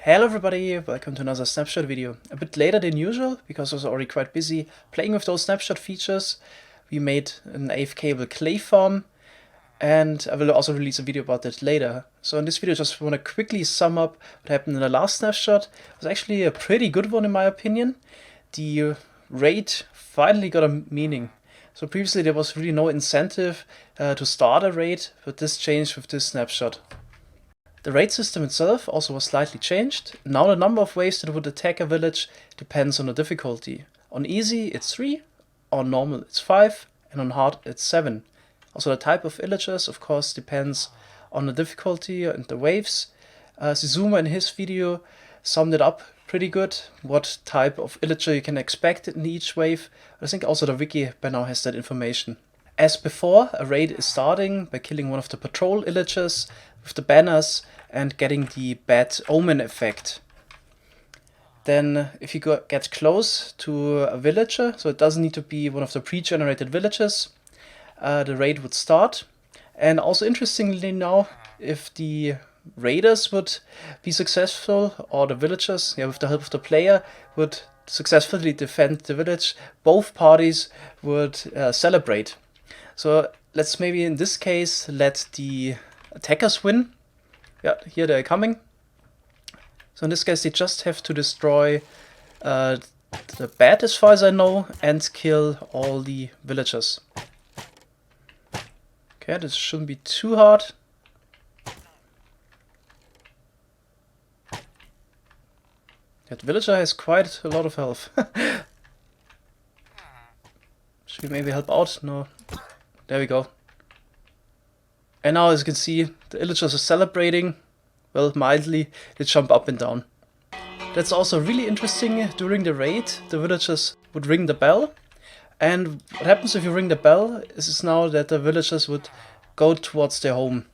Hello everybody, welcome to another snapshot video. A bit later than usual, because I was already quite busy playing with those snapshot features. We made an AFK clay farm, and I will also release a video about that later. So in this video I just want to quickly sum up what happened in the last snapshot. It was actually a pretty good one in my opinion. The raid finally got a meaning. So previously there was really no incentive to start a raid, but this changed with this snapshot. The raid system itself also was slightly changed. Now the number of waves that would attack a village depends on the difficulty. On easy it's 3, on normal it's 5, and on hard it's 7. Also the type of villagers of course depends on the difficulty and the waves. Zizuma in his video summed it up pretty good, what type of villager you can expect in each wave. I think also the wiki by now has that information. As before, a raid is starting by killing one of the patrol villagers with the banners and getting the bad omen effect. Then if you get close to a villager, so it doesn't need to be one of the pre-generated villages, the raid would start. And also interestingly now, if the raiders would be successful, or the villagers, with the help of the player, would successfully defend the village, both parties would celebrate. So let's maybe in this case let the attackers win. Yeah, here they're coming. So in this case they just have to destroy the bat as far as I know and kill all the villagers. Okay, this shouldn't be too hard. That villager has quite a lot of health. Should we maybe help out? No. There we go. And now as you can see, the villagers are celebrating. Well, mildly, they jump up and down. That's also really interesting. During the raid, the villagers would ring the bell. And what happens if you ring the bell is now that the villagers would go towards their home.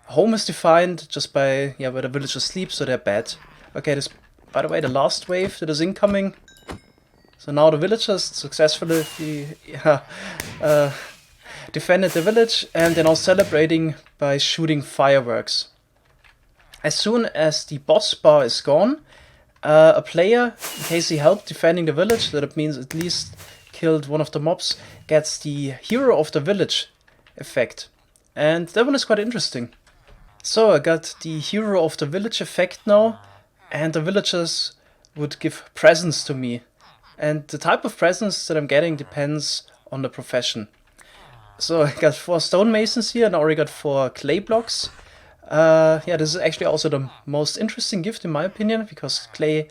Home is defined just by where the villagers sleep, so they're bad. Okay, this, by the way, the last wave that is incoming. So now the villagers successfully defended the village, and they're now celebrating by shooting fireworks. As soon as the boss bar is gone, a player, in case he helped defending the village, that means at least killed one of the mobs, gets the hero of the village effect. And that one is quite interesting. So I got the hero of the village effect now, and the villagers would give presents to me. And the type of presents that I'm getting depends on the profession. So I got 4 stonemasons here, and I already got 4 clay blocks. This is actually also the most interesting gift in my opinion, because clay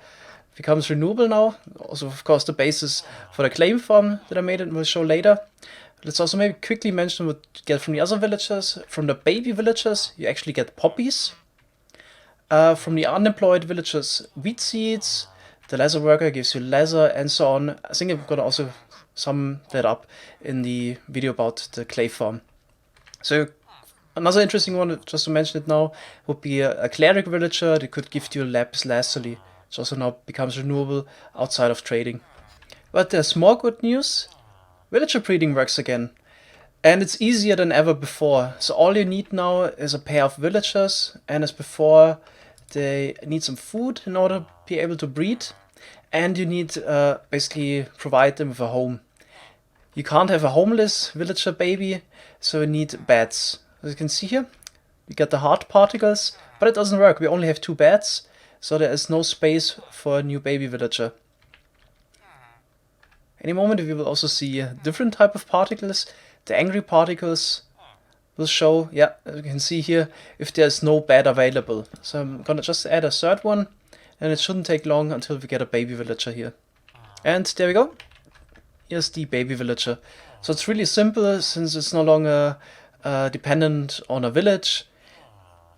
becomes renewable now. Also, of course, the basis for the clay farm that I made and will show later. Let's also maybe quickly mention what you get from the other villagers. From the baby villagers, you actually get poppies. From the unemployed villagers, wheat seeds. The leather worker gives you leather, and so on. I think I'm gonna also sum that up in the video about the clay farm. So another interesting one, just to mention it now, would be a cleric villager. They could give you lapis lazuli, which also now becomes renewable outside of trading. But there's more good news. Villager breeding works again, and it's easier than ever before. So all you need now is a pair of villagers, and as before they need some food in order to be able to breed, and you need basically provide them with a home. You can't have a homeless villager baby, so you need beds. As you can see here, we get the hard particles, but it doesn't work. We only have 2 beds, so there is no space for a new baby villager. Any moment we will also see a different type of particles. The angry particles will show, as you can see here, if there's no bed available. So I'm gonna just add a 3rd one, and it shouldn't take long until we get a baby villager here. And there we go. Here's the baby villager. So it's really simple, since it's no longer dependent on a village.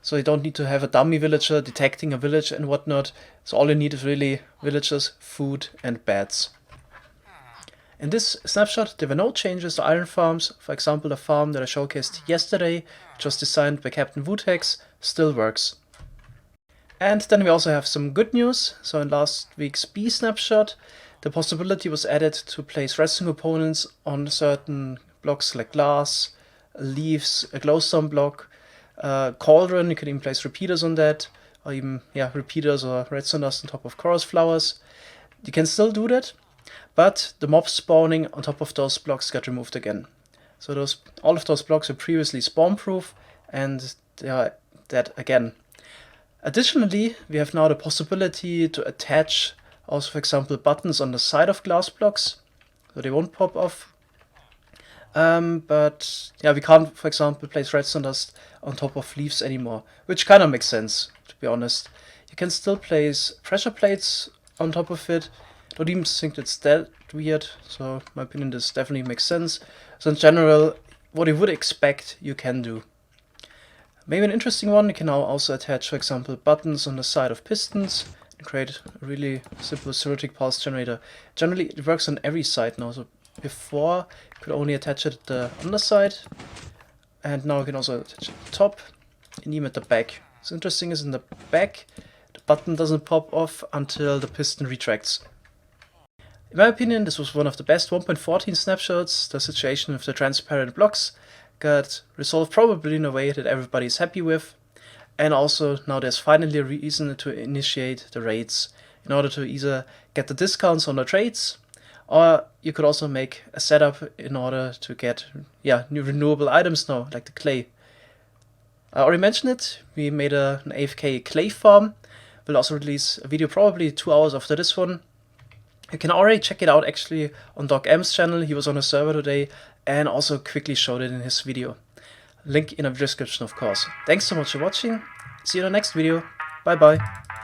So you don't need to have a dummy villager detecting a village and whatnot. So all you need is really villagers, food, and beds. In this snapshot, there were no changes to iron farms. For example, the farm that I showcased yesterday, which was designed by Captain Wutex, still works. And then we also have some good news. So in last week's B snapshot, the possibility was added to place resting components on certain blocks like glass, leaves, a glowstone block, cauldron. You can even place repeaters on that, or even repeaters or redstone dust on top of chorus flowers. You can still do that, but the mobs spawning on top of those blocks got removed again. So all of those blocks were previously spawn proof, and they are dead again. Additionally, we have now the possibility to attach also, for example, buttons on the side of glass blocks, so they won't pop off. But yeah, we can't, for example, place redstone dust on top of leaves anymore, which kind of makes sense, to be honest. You can still place pressure plates on top of it. Don't even think that's that weird, so in my opinion this definitely makes sense. So in general, what you would expect, you can do. Maybe an interesting one, you can now also attach, for example, buttons on the side of pistons and create a really simple cyclic pulse generator. Generally, it works on every side now, so before you could only attach it at the underside, and now you can also attach it at the top and even at the back. What's interesting is in the back, the button doesn't pop off until the piston retracts. In my opinion, this was one of the best 1.14 snapshots. The situation with the transparent blocks got resolved probably in a way that everybody is happy with, and also now there's finally a reason to initiate the raids in order to either get the discounts on the trades, or you could also make a setup in order to get new renewable items now, like the clay. I already mentioned it, we made an AFK clay farm. We'll also release a video probably 2 hours after this one. You can already check it out actually on Docm's channel. He was on a server today and also quickly showed it in his video. Link in the description, of course. Thanks so much for watching. See you in the next video. Bye bye.